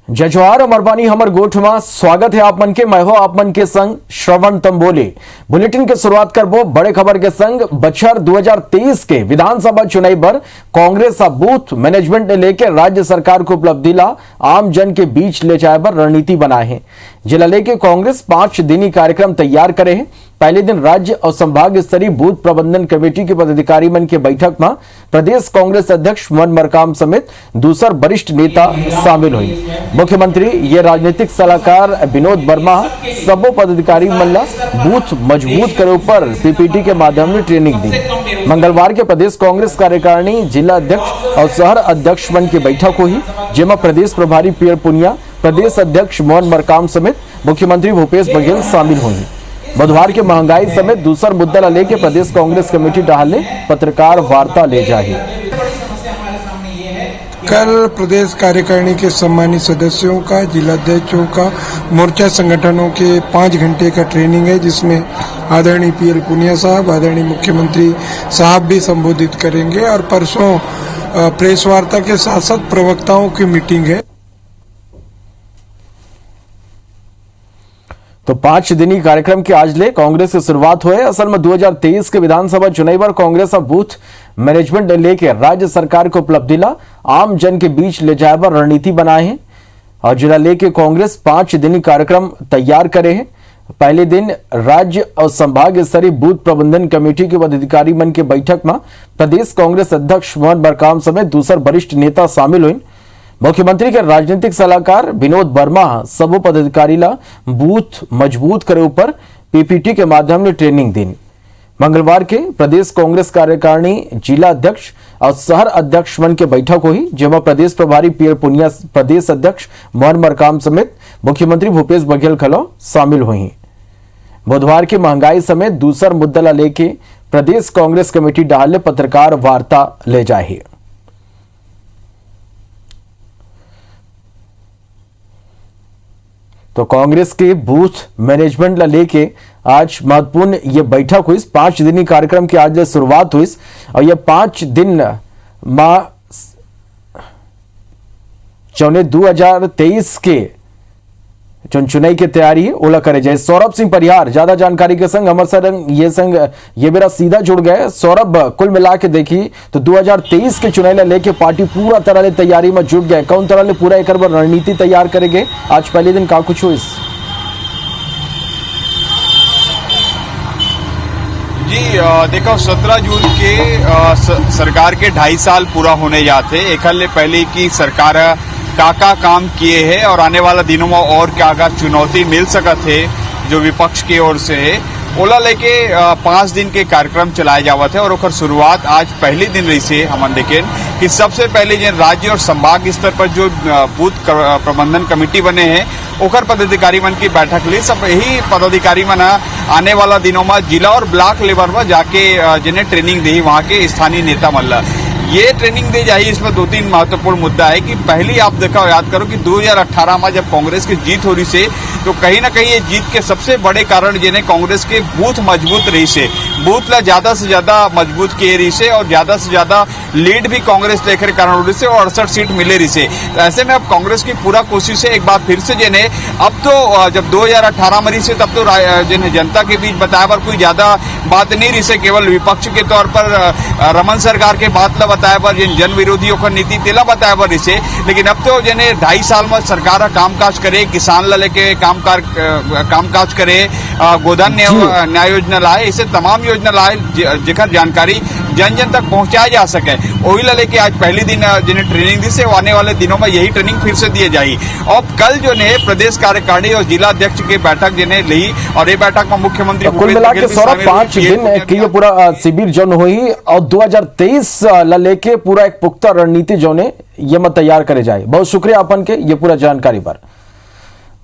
जय जोहार अमरबानी हमर गोठ में स्वागत है आप मन के। मैं हो आप मन के संग श्रवण तंबोले। बुलेटिन के शुरुआत करबो बड़े खबर के संग। बछर 2023 के विधानसभा चुनाव पर कांग्रेस बूथ मैनेजमेंट ने लेकर राज्य सरकार को उपलब्धि ला आम जन के बीच ले जाए पर रणनीति बनाए हैं। जिला लेके कांग्रेस 5 दिनी कार्यक्रम तैयार करे हैं। पहले दिन राज्य और संभाग स्तरीय बूथ प्रबंधन कमेटी के पदाधिकारी मन के बैठक में प्रदेश कांग्रेस अध्यक्ष मोहन मरकाम समेत दूसर वरिष्ठ नेता शामिल हुई। मुख्यमंत्री ये राजनीतिक सलाहकार विनोद वर्मा सबो पदाधिकारी मन ला बूथ मजबूत करे पर पीपीटी के माध्यम से ट्रेनिंग दी। मंगलवार के प्रदेश कांग्रेस कार्यकारिणी जिला अध्यक्ष और शहर अध्यक्ष मन की बैठक हुई, जिसमें प्रदेश प्रभारी पीर पुनिया, प्रदेश अध्यक्ष मोहन मरकाम समेत मुख्यमंत्री भूपेश बघेल शामिल हुई। बुधवार के महंगाई समेत दूसर मुद्दा लेके प्रदेश कांग्रेस कमेटी डाले पत्रकार वार्ता ले जाए। कल प्रदेश कार्यकारिणी के सम्मानित सदस्यों का, जिलाध्यक्षों का, मोर्चा संगठनों के 5 घंटे का ट्रेनिंग है, जिसमें आदरणीय पीएल पुनिया साहब, आदरणीय मुख्यमंत्री साहब भी संबोधित करेंगे। और परसों प्रेस वार्ता के साथ साथ प्रवक्ताओं की मीटिंग है। तो 5 दिनी कार्यक्रम के आज ले कांग्रेस की शुरुआत हुए। असल में 2023 के विधानसभा चुनाव पर कांग्रेस बूथ मैनेजमेंट ने लेकर राज्य सरकार को उपलब्धि ला आम जन के बीच ले जाए पर रणनीति बनाए हैं। और जिला लेके कांग्रेस 5 दिनी कार्यक्रम तैयार करे हैं। पहले दिन राज्य और संभाग स्तरीय बूथ प्रबंधन कमेटी के पदाधिकारी मन के बैठक में प्रदेश कांग्रेस अध्यक्ष मोहन मरकाम समेत दूसर वरिष्ठ नेता शामिल हुए। मुख्यमंत्री के राजनीतिक सलाहकार विनोद वर्मा सबो पदाधिकारी ला बूथ मजबूत करे ऊपर पीपीटी के माध्यम से ट्रेनिंग दी। मंगलवार के प्रदेश कांग्रेस कार्यकारिणी जिला अध्यक्ष और शहर अध्यक्ष मन के बैठक हुई, जिसमें प्रदेश प्रभारी पीर पुनिया, प्रदेश अध्यक्ष मोहन मरकाम समेत मुख्यमंत्री भूपेश बघेल खलो शामिल हुई। बुधवार की महंगाई समेत दूसर मुद्दा लेके प्रदेश कांग्रेस कमेटी डाले पत्रकार वार्ता ले जाए। तो कांग्रेस के बूथ मैनेजमेंट ला लेके आज महत्वपूर्ण ये बैठक हुई। 5 दिनी कार्यक्रम की आज शुरुआत हुई और ये 5 दिन मां चौने 2023 के चुनाव की तैयारी ओला करे जाए। सौरभ सिंह परिहार ज्यादा जानकारी के संग अमर संग ये मेरा सीधा जुड़ गए। सौरभ, कुल मिला के देखी तो 2023 के चुनाव ले लेके पार्टी पूरा तरह ले तैयारी में जुट गए। कौन तरह ले पूरा एक रणनीति तैयार करेंगे? आज पहले दिन का कुछ हुई? जी देखो, 17 जून के सरकार के 2.5 साल पूरा होने जाते। एक पहले की सरकार का काम किए हैं और आने वाला दिनों में और क्या चुनौती मिल सकत है जो विपक्ष की ओर से है, ओला लेके 5 दिन के कार्यक्रम चलाए जावत है। और ओकर शुरुआत आज पहले दिन रही से हम देखें कि सबसे पहले जिन राज्य और संभाग स्तर पर जो बूथ प्रबंधन कमेटी बने हैं ओकर पदाधिकारी मन की बैठक ली। सब यही पदाधिकारी मन आने वाला दिनों में जिला और ब्लॉक लेवल पर जाके जिन्हें ट्रेनिंग दी वहाँ के स्थानीय नेता मन ये ट्रेनिंग दी जाए। इसमें 2-3 महत्वपूर्ण मुद्दा है कि पहली आप देखो, याद करो कि 2018 में जब कांग्रेस की जीत हो रही से तो कहीं ना कहीं ये जीत के सबसे बड़े कारण जिन्हें कांग्रेस के बूथ मजबूत रही से, बूथ ला ज्यादा से ज्यादा मजबूत किए रही से और ज्यादा से ज्यादा लीड भी कांग्रेस लेकर कारण हो रही से और 68 सीट मिले रही से। तो ऐसे में अब कांग्रेस की पूरा कोशिश है एक बार फिर से जिन्हें अब तो जब 2018 में रही से तब तो जिन्हें जनता के बीच बताया पर कोई ज्यादा बात नहीं रही से, केवल विपक्ष के तौर पर रमन सरकार के बात ला बताया पर जिन जन विरोधियों का नीति तेला बताया पर इसे। लेकिन अब तो जिन्हें 2.5 साल में सरकार कामकाज करे, किसान ला लेके कामकाज करे, गोधन न्याय योजना लाए, इसे तमाम योजना लाए जेकर जानकारी जन जन तक पहुंचाया जा सके। वही ला लेके आज पहले दिन जिन्हें ट्रेनिंग दी से आने वाले दिनों में यही ट्रेनिंग फिर से दिए जाए। और कल जो ने प्रदेश कार्यकारिणी और जिला अध्यक्ष की बैठक जिन्हें ली और ये बैठक में मुख्यमंत्री कुल मिला के 5 दिन की ये पूरा शिविर जौन हुई और 2023 ला लेके पूरा एक पुख्ता रणनीति जो ने ये मत तैयार करे जाए। बहुत शुक्रिया अपन के ये पूरा जानकारी पर।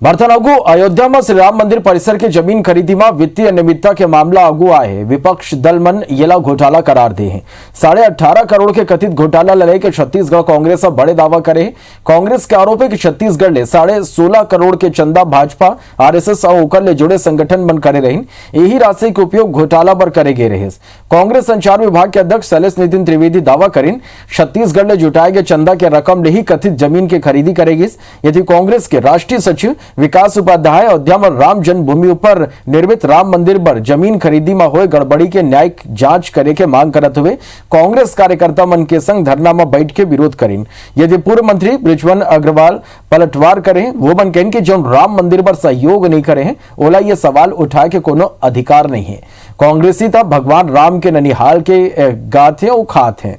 भारतनागु अयोध्या में श्री राम मंदिर परिसर की जमीन खरीदी में वित्तीय अनियमितता के मामला आगू आए हैं। विपक्ष दल मन येला घोटाला करार दे हैं। 18.5 करोड़ के कथित घोटाला लड़ाई के छत्तीसगढ़ कांग्रेस अब बड़े दावा करे। कांग्रेस के आरोप है कि छत्तीसगढ़ ले 16.5 करोड़ के चंदा भाजपा आरएसएस और ओकर ले जुड़े संगठन मन करे रही। यही राशि के उपयोग घोटाला पर करे गए रहे। कांग्रेस संचार विभाग के अध्यक्ष शैलेश नितिन त्रिवेदी दावा करीन छत्तीसगढ़ ले जुटाए गए चंदा के रकम ले ही कथित जमीन की खरीदी करेगी। यदि कांग्रेस के राष्ट्रीय सचिव विकास उपाध्याय अयोध्या में राम जन्मभूमि पर निर्मित राम मंदिर पर जमीन खरीदी में हुए गड़बड़ी के न्यायिक जांच करे के मांग करते हुए कांग्रेस कार्यकर्ता मन के संग धरना में बैठ के विरोध करें। यदि पूर्व मंत्री बृजमोहन अग्रवाल पलटवार करें वो मन कहें कि जो राम मंदिर पर सहयोग नहीं करे ओला ये सवाल उठाए के कोनो अधिकार नहीं है। कांग्रेसी था भगवान राम के ननिहाल के गाथे और खात हैं।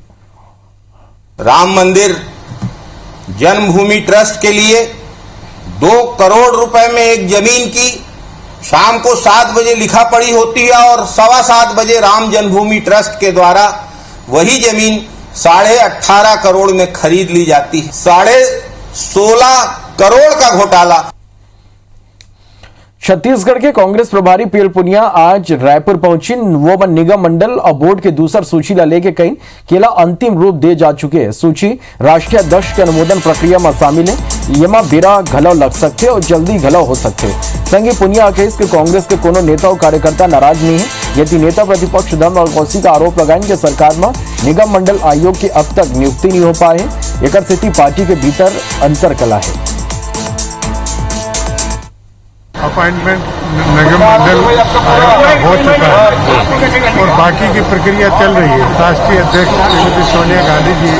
राम मंदिर जन्मभूमि ट्रस्ट के लिए 2 करोड़ रुपए में एक जमीन की शाम को 7 बजे लिखा पढ़ी होती है और 7:15 बजे राम जन्मभूमि ट्रस्ट के द्वारा वही जमीन 18.5 करोड़ में खरीद ली जाती है। 16.5 करोड़ का घोटाला। छत्तीसगढ़ के कांग्रेस प्रभारी पीएल पुनिया आज रायपुर पहुंची। वो मन निगम मंडल और बोर्ड के दूसर सूची ला लेके कहीं केला अंतिम रूप दे जा चुके हैं। सूची राष्ट्रीय अध्यक्ष के अनुमोदन प्रक्रिया में शामिल है। ये बेरा घलव लग सकते और जल्दी घलव हो सकते। संगे पुनिया कहिस कि कांग्रेस के कोनो नेता और कार्यकर्ता नाराज नहीं है। यदि नेता प्रतिपक्ष धर्मलाल कौशिक का आरोप लगाएं कि सरकार में निगम मंडल आयोग की अब तक नियुक्ति नहीं हो पाए एक स्थिति पार्टी के भीतर अंतर कला है। अपॉइंटमेंट निगम मंडल आयोग का हो चुका है और बाकी की प्रक्रिया चल रही है। राष्ट्रीय अध्यक्ष श्रीमती सोनिया गांधी जी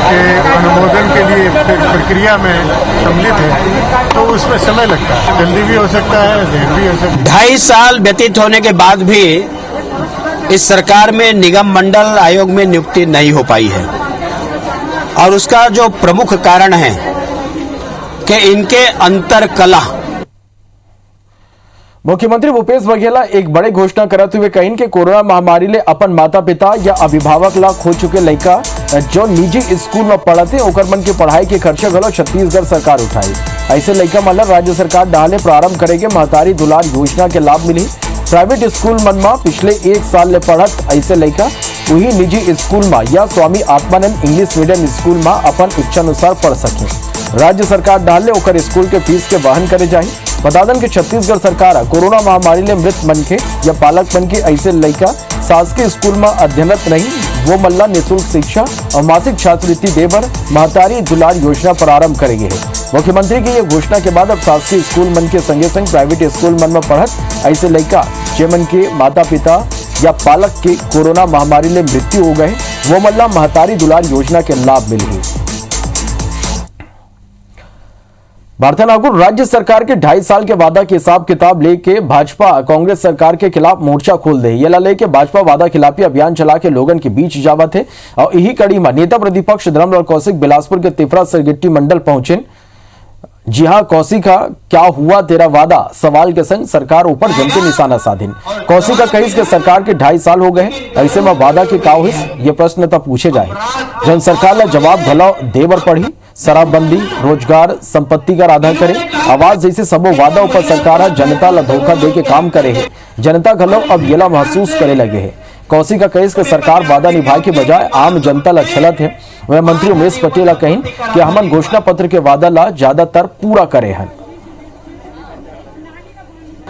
के अनुमोदन के लिए प्रक्रिया में सम्मिलित है, तो उसमें समय लगता है। जल्दी भी हो सकता है, देर भी हो सकता है। 2.5 साल व्यतीत होने के बाद भी इस सरकार में निगम मंडल आयोग में नियुक्ति नहीं हो पाई है और उसका जो प्रमुख कारण है कि इनके अंतर कला। मुख्यमंत्री भूपेश बघेल एक बड़े घोषणा करते हुए कहीं कि कोरोना महामारी ले अपन माता पिता या अभिभावक ला खो चुके लड़का जो निजी स्कूल में पढ़ते ओकर मन के पढ़ाई के खर्चा घलो छत्तीसगढ़ सरकार उठाई। ऐसे लड़का मन ला राज्य सरकार डाले प्रारंभ करेगे महतारी दुलार योजना के लाभ मिली। प्राइवेट स्कूल मन में पिछले 1 साल ले पढ़त ऐसे लड़का वही निजी स्कूल में या Swami Atmanand English medium school में अपन इच्छा अनुसार पढ़ सके। राज्य सरकार डाले ओकर स्कूल के फीस के वहन करे जाए। बता दें कि छत्तीसगढ़ सरकार कोरोना महामारी ले मृत मन के या पालक मन के ऐसे लड़का शासकीय स्कूल में अध्ययनरत नहीं वो मल्ला निःशुल्क शिक्षा और मासिक छात्रवृत्ति देवर महतारी दुलार योजना प्रारंभ करेगी है। मुख्यमंत्री की यह घोषणा के बाद अब शासकीय स्कूल मन के संगे संग प्राइवेट स्कूल मन में पढ़त ऐसे लड़का जेमन के माता पिता या पालक के कोरोना महामारी ले मृत्यु हो गए वो मल्ला महतारी दुलार योजना के लाभ मिली। भारतनागुर राज्य सरकार के 2.5 साल के वादा के हिसाब किताब लेके भाजपा कांग्रेस सरकार के खिलाफ मोर्चा खोल दे। ये लेके भाजपा वादा खिलाफी अभियान चला के लोगन के बीच जावत है और यही कड़ी में नेता प्रतिपक्ष धर्मलाल कौशिक बिलासपुर के तिफरा सरगिट्टी मंडल पहुंचे। जी हां, कौशिक का क्या हुआ तेरा वादा सवाल के संग सरकार ऊपर जम के निशाना साधिन। कौशिक का कहिस के सरकार के 2.5 साल हो गए ऐसे में वादा के का हुई ये प्रश्न तब पूछे जाए। जन सरकार ने जवाब भला देवर पढ़ी शराबबंदी रोजगार संपत्ति का आधा करे आवाज जैसे सबो वादा ऊपर सरकार जनता ला धोखा दे के काम करे है। जनता घलो अब येला महसूस करे लगे है। कौशिक का कहिस के सरकार वादा निभाए के बजाय आम जनता ला छलत है। वह मंत्री उमेश पटेल कहीं कि हमन घोषणा पत्र के वादा ला ज्यादातर पूरा करे हैं।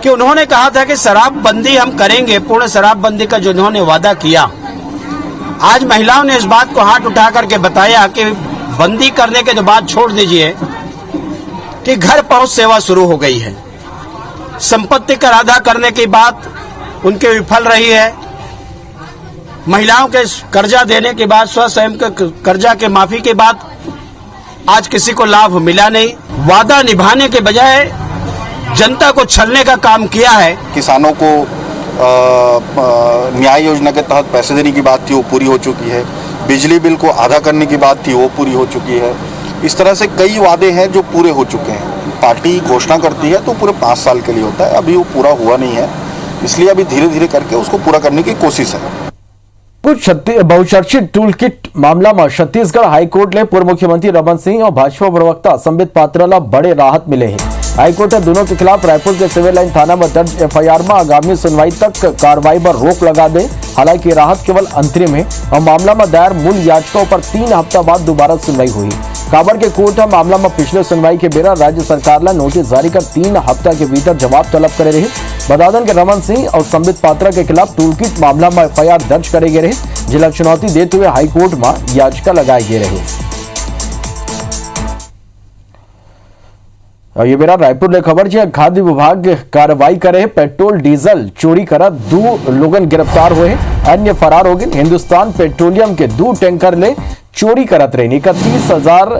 कि उन्होंने कहा था कि शराबबंदी हम करेंगे, पूर्ण शराबबंदी का जो उन्होंने वादा किया, आज महिलाओं ने इस बात को हाथ उठा करके बताया कि बंदी करने के बाद छोड़ दीजिए कि घर पहुंच सेवा शुरू हो गई है। संपत्ति कर आधा करने की बात उनके विफल रही है। महिलाओं के कर्जा देने के बाद स्वयं के कर्जा के माफी के बाद आज किसी को लाभ मिला नहीं। वादा निभाने के बजाय जनता को छलने का काम किया है। किसानों को न्याय योजना के तहत पैसे देने की बात थी वो पूरी हो चुकी है। बिजली बिल को आधा करने की बात थी वो पूरी हो चुकी है। इस तरह से कई वादे हैं जो पूरे हो चुके हैं। पार्टी घोषणा करती है तो पूरे 5 साल के लिए होता है, अभी वो पूरा हुआ नहीं है, इसलिए अभी धीरे धीरे करके उसको पूरा करने की कोशिश है। बहुचर्चित टूल किट मामला में छत्तीसगढ़ हाईकोर्ट ने पूर्व मुख्यमंत्री रमन सिंह और भाजपा प्रवक्ता संबित पात्रा ला बड़े राहत मिले हैं। हाईकोर्ट ने दोनों के खिलाफ रायपुर के सिविल लाइन थाना में दर्ज एफआईआर में आगामी सुनवाई तक कार्रवाई पर रोक लगा दे। हालांकि राहत केवल अंतरिम है और मामला में दायर मूल याचिकाओं पर 3 हफ्ता बाद दोबारा सुनवाई हुई। काबर के कोर्ट मामला में पिछले सुनवाई के बेरा राज्य सरकार ला नोटिस जारी कर 3 हफ्ता के भीतर जवाब तलब करे रहे। बदादन के रमन सिंह और संबित पात्रा के खिलाफ टूलकिट मामला में एफआईआर दर्ज करे गए रहे, जिला चुनौती देते हुए हाईकोर्ट में याचिका लगाए गए रहे। और ये मेरा रायपुर ने खबर है, खाद्य विभाग कार्रवाई करे, पेट्रोल डीजल चोरी करा 2 लोगन गिरफ्तार हुए, अन्य फरार हो गए। हिंदुस्तान पेट्रोलियम के 2 टैंकर ले चोरी करत रहे। 31,000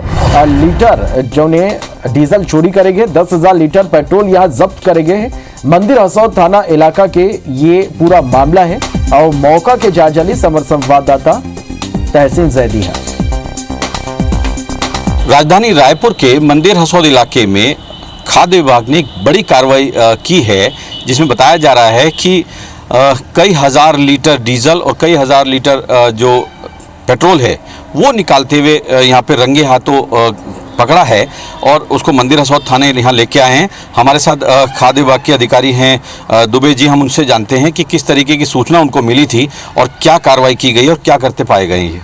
लीटर जो ने डीजल चोरी करेंगे, 10,000 लीटर पेट्रोल यहाँ जब्त करेंगे। मंदिर हसौद थाना इलाका के ये पूरा मामला है और मौका के जायजा ली समर संवाददाता तहसीन जैदी है। राजधानी रायपुर के मंदिर हसौद इलाके में खाद्य विभाग ने एक बड़ी कार्रवाई की है, जिसमें बताया जा रहा है कि कई हजार लीटर डीजल और कई हजार लीटर जो पेट्रोल है वो निकालते हुए यहाँ पे रंगे हाथों पकड़ा है और उसको मंदिर हसौद थाने यहाँ लेके आए हैं। हमारे साथ खाद्य विभाग के अधिकारी हैं दुबे जी, हम उनसे जानते हैं कि किस तरीके की सूचना उनको मिली थी और क्या कार्रवाई की गई और क्या करते पाए गए ये।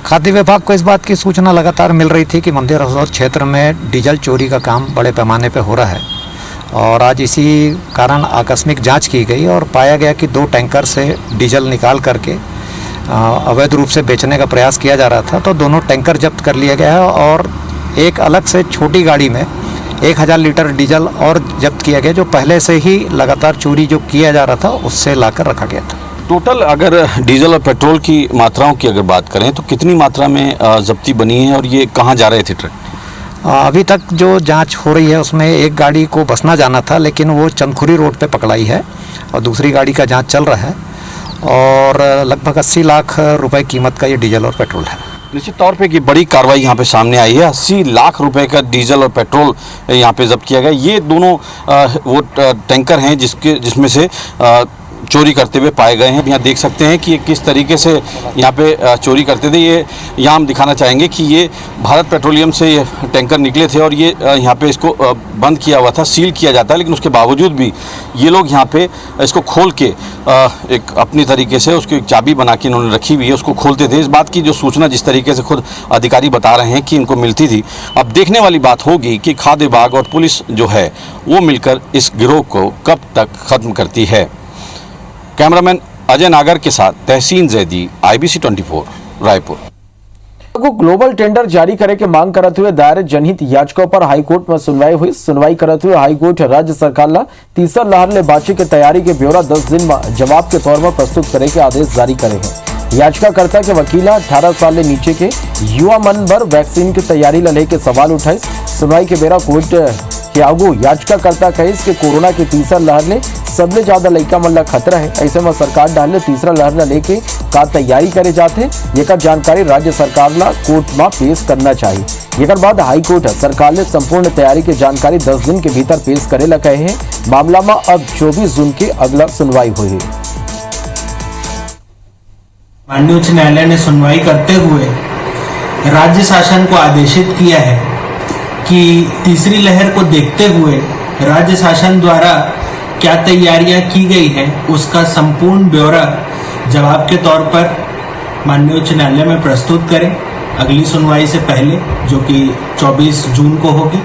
खाद्य विभाग को इस बात की सूचना लगातार मिल रही थी कि मंदिर हसौद क्षेत्र में डीजल चोरी का काम बड़े पैमाने पर हो रहा है और आज इसी कारण आकस्मिक जांच की गई और पाया गया कि 2 टैंकर से डीजल निकाल करके अवैध रूप से बेचने का प्रयास किया जा रहा था। तो दोनों टैंकर जब्त कर लिया गया है और एक अलग से छोटी गाड़ी में 1000 लीटर डीजल और जब्त किया गया, जो पहले से ही लगातार चोरी जो किया जा रहा था उससे लाकर रखा गया था। टोटल अगर डीजल और पेट्रोल की मात्राओं की अगर बात करें तो कितनी मात्रा में जब्ती बनी है और ये कहाँ जा रहे थे ट्रक? अभी तक जो जांच हो रही है उसमें एक गाड़ी को बसना जाना था, लेकिन वो चंदखुरी रोड पे पकड़ाई है और दूसरी गाड़ी का जांच चल रहा है और लगभग 80 लाख रुपए कीमत का ये डीजल और पेट्रोल है। निश्चित तौर पे कि बड़ी कार्रवाई यहाँ पे सामने आई है। 80 लाख रुपए का डीजल और पेट्रोल यहाँ पे जब्त किया गया। ये दोनों वो टैंकर हैं जिसमें से चोरी करते हुए पाए गए हैं। यहाँ देख सकते हैं कि ये किस तरीके से यहाँ पे चोरी करते थे। ये यहाँ हम दिखाना चाहेंगे कि ये भारत पेट्रोलियम से ये टैंकर निकले थे और ये यहाँ पे इसको बंद किया हुआ था, सील किया जाता है, लेकिन उसके बावजूद भी ये लोग यहाँ पे इसको खोल के एक अपनी तरीके से उसकी एक चाबी बना के इन्होंने रखी हुई है, उसको खोलते थे। इस बात की जो सूचना जिस तरीके से खुद अधिकारी बता रहे हैं कि इनको मिलती थी। अब देखने वाली बात होगी कि खाद्य विभाग और पुलिस जो है वो मिलकर इस गिरोह को कब तक खत्म करती है। कैमरामैन अजय नागर के साथ तहसीन जैदी, IBC 24 रायपुर। को ग्लोबल टेंडर जारी करे के मांग करते हुए दायर जनहित याचिकाओं पर हाईकोर्ट में सुनवाई हुई। सुनवाई करते हुए हाईकोर्ट राज्य सरकार ला तीसरा लहर ले बाची की तैयारी के ब्यौरा 10 दिन में जवाब के तौर पर प्रस्तुत करे के आदेश जारी करे हैं। याचिकाकर्ता के वकील 18 साल से नीचे के युवा मन भर वैक्सीन की तैयारी ला लेके सवाल उठाए। सुनवाई के बेरा कोर्ट के आगू याचिकाकर्ता कहे कि कोरोना की तीसरा लहर ने सबले ज्यादा लड़का मन ला खतरा है, ऐसे में सरकार डाले तीसरा लहर ला लेके का तैयारी करे जाते ये का जानकारी राज्य सरकार ला कोर्ट में पेश करना चाहिए। एक बाद हाईकोर्ट सरकार ने संपूर्ण तैयारी की जानकारी 10 दिन के भीतर पेश करे ला कहे हैं। मामला में अब 24 जून की अगला सुनवाई हुई। माननीय उच्च न्यायालय ने सुनवाई करते हुए राज्य शासन को आदेशित किया है कि तीसरी लहर को देखते हुए राज्य शासन द्वारा क्या तैयारियां की गई हैं उसका संपूर्ण ब्यौरा जवाब के तौर पर माननीय उच्च न्यायालय में प्रस्तुत करें अगली सुनवाई से पहले, जो कि 24 जून को होगी।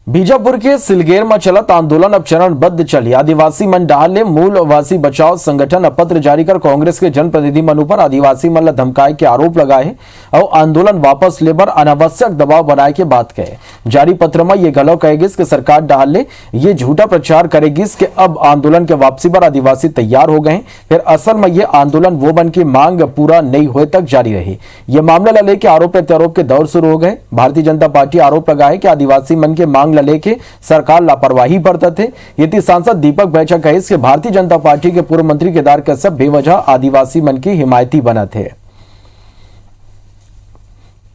बीजापुर के सिलगेर में चलत आंदोलन अब चरणबद्ध चली। आदिवासी मन डाल ने मूलवासी बचाव संगठन पत्र जारी कर कांग्रेस के जनप्रतिनिधि मन पर आदिवासी मन धमकाए के आरोप लगाए और आंदोलन वापस लेबर अनावश्यक दबाव बनाए के बात कहे। जारी पत्र में ये गलौ कहेगी कि सरकार डाल ने ये झूठा प्रचार करेगी कि अब आंदोलन के वापसी पर आदिवासी तैयार हो गए, फिर असल में ये आंदोलन वो बन की मांग पूरा नहीं हुए तक जारी रही। ये मामला लेके आरोप प्रत्यारोप के दौर शुरू हो गए। भारतीय जनता पार्टी आरोप लगाए कि आदिवासी मन के मांग लेके सरकार लापरवाही बरतत है। यदि सांसद दीपक बैचा कहे कि भारतीय जनता पार्टी के पूर्व मंत्री केदार कश्यप बेवजह आदिवासी मन की हिमायती बना थे।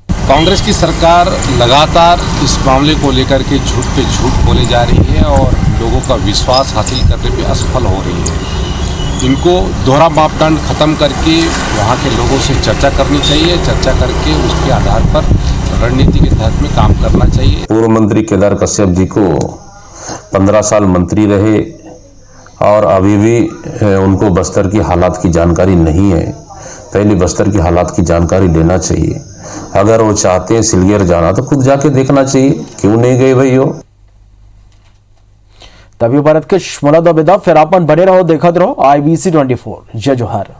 कांग्रेस की सरकार लगातार इस मामले को लेकर के झूठ पे झूठ बोले जा रही है और लोगों का विश्वास हासिल करने में असफल हो रही है। इनको दोहरा मापदंड खत्म करके वहाँ के लोगों से चर्चा करनी चाहिए। चर्चा करके उसके आधार पर रणनीति के तहत में काम करना चाहिए। चाहिए। पूर्व मंत्री केदार कश्यप जी को 15 साल मंत्री रहे और अभी भी उनको बस्तर की हालात की जानकारी नहीं है। पहले बस्तर की हालात की जानकारी लेना चाहिए। अगर वो चाहते हैं सिलगेर जाना तो खुद जाके देखना चाहिए, क्यों नहीं गए भाई हो। तभी भारत के शमला दबिदा फिर आपन बने रहो, देखत रहो IBC 24। जय जोहार।